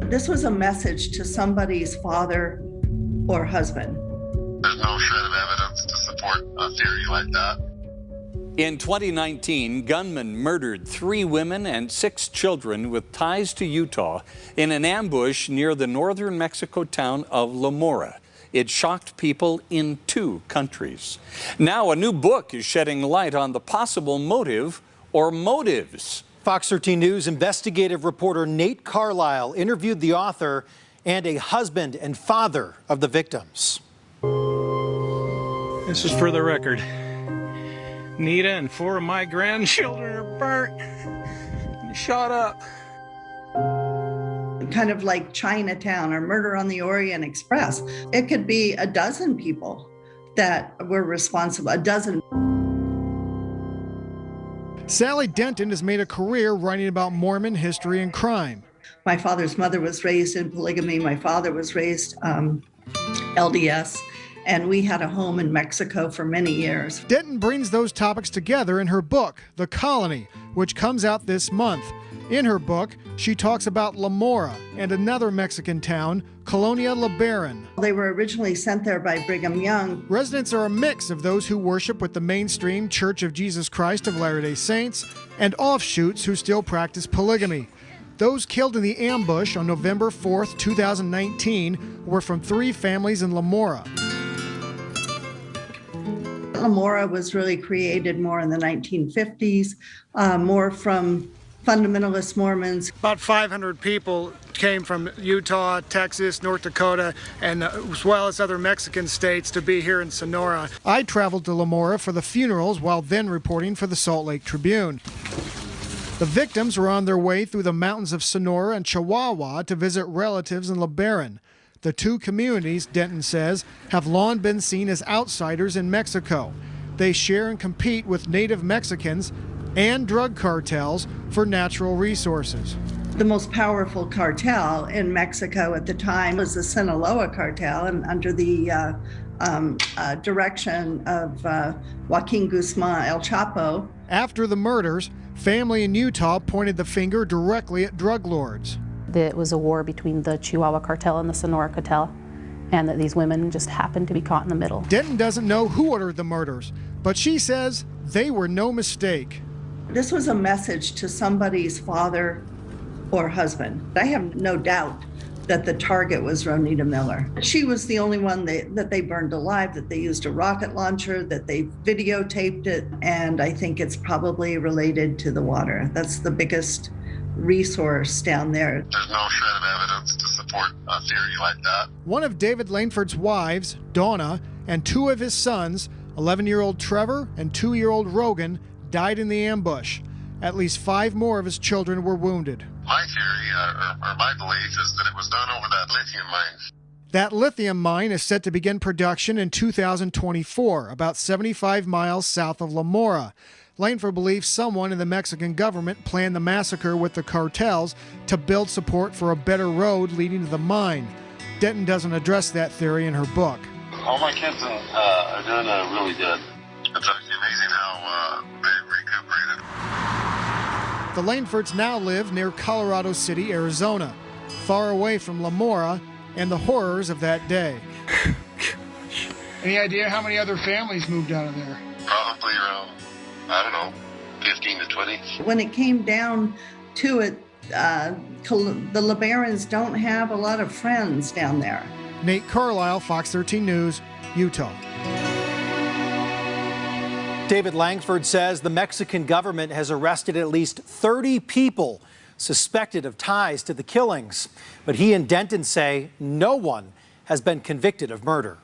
This was a message to somebody's father or husband. There's no shred of evidence to support a theory like that. In 2019, gunmen murdered 3 women and 6 children with ties to Utah in an ambush near the northern Mexico town of La Mora. It shocked people in 2 countries. Now a new book is shedding light on the possible motive or motives. Fox 13 News investigative reporter Nate Carlisle interviewed the author and a husband and father of the victims. This is for the record. Nita and 4 of my grandchildren are burnt and shot up. Kind of like Chinatown or Murder on the Orient Express. It could be a dozen people that were responsible, a dozen. Sally Denton has made a career writing about Mormon history and crime. My father's mother was raised in polygamy. My father was raised LDS. And we had a home in Mexico for many years. Denton brings those topics together in her book, The Colony, which comes out this month. In her book, she talks about La Mora and another Mexican town, Colonia LeBaron. They were originally sent there by Brigham Young. Residents are a mix of those who worship with the mainstream Church of Jesus Christ of Latter-day Saints and offshoots who still practice polygamy. Those killed in the ambush on November 4th, 2019 were from 3 families in La Mora. La Mora was really created more in the 1950s, more from fundamentalist Mormons. About 500 people came from Utah, Texas, North Dakota, and as well as other Mexican states to be here in Sonora. I traveled to La Mora for the funerals while then reporting for the Salt Lake Tribune. The victims were on their way through the mountains of Sonora and Chihuahua to visit relatives in LeBaron. The 2 communities, Denton says, have long been seen as outsiders in Mexico. They share and compete with native Mexicans and drug cartels for natural resources. The most powerful cartel in Mexico at the time was the Sinaloa cartel, and under the direction of Joaquin Guzman El Chapo. After the murders, family in Utah pointed the finger directly at drug lords. It was a war between the Chihuahua cartel and the Sonora cartel, and that these women just happened to be caught in the middle. Denton doesn't know who ordered the murders, but she says they were no mistake. This was a message to somebody's father or husband. I have no doubt that the target was Ronita Miller. She was the only one that they burned alive, that they used a rocket launcher, that they videotaped it, and I think it's probably related to the water. That's the biggest resource down there. There's no shred of evidence to support a theory like that. One of David Langford's wives, Donna, and 2 of his sons, 11-year-old Trevor and 2-year-old Rogan, died in the ambush. At least 5 more of his children were wounded. My theory, or my belief, is that it was done over that lithium mine. That lithium mine is set to begin production in 2024, about 75 miles south of La Mora. Langford believes someone in the Mexican government planned the massacre with the cartels to build support for a better road leading to the mine. Denton doesn't address that theory in her book. All my kids are doing really good. It's actually amazing how they recuperated. The Langfords now live near Colorado City, Arizona, far away from La Mora and the horrors of that day. Any idea how many other families moved out of there? Probably around, I don't know, 15 to 20. When it came down to it, the LeBarons don't have a lot of friends down there. Nate Carlisle, Fox 13 News, Utah. David Langford says the Mexican government has arrested at least 30 people suspected of ties to the killings. But he and Denton say no one has been convicted of murder.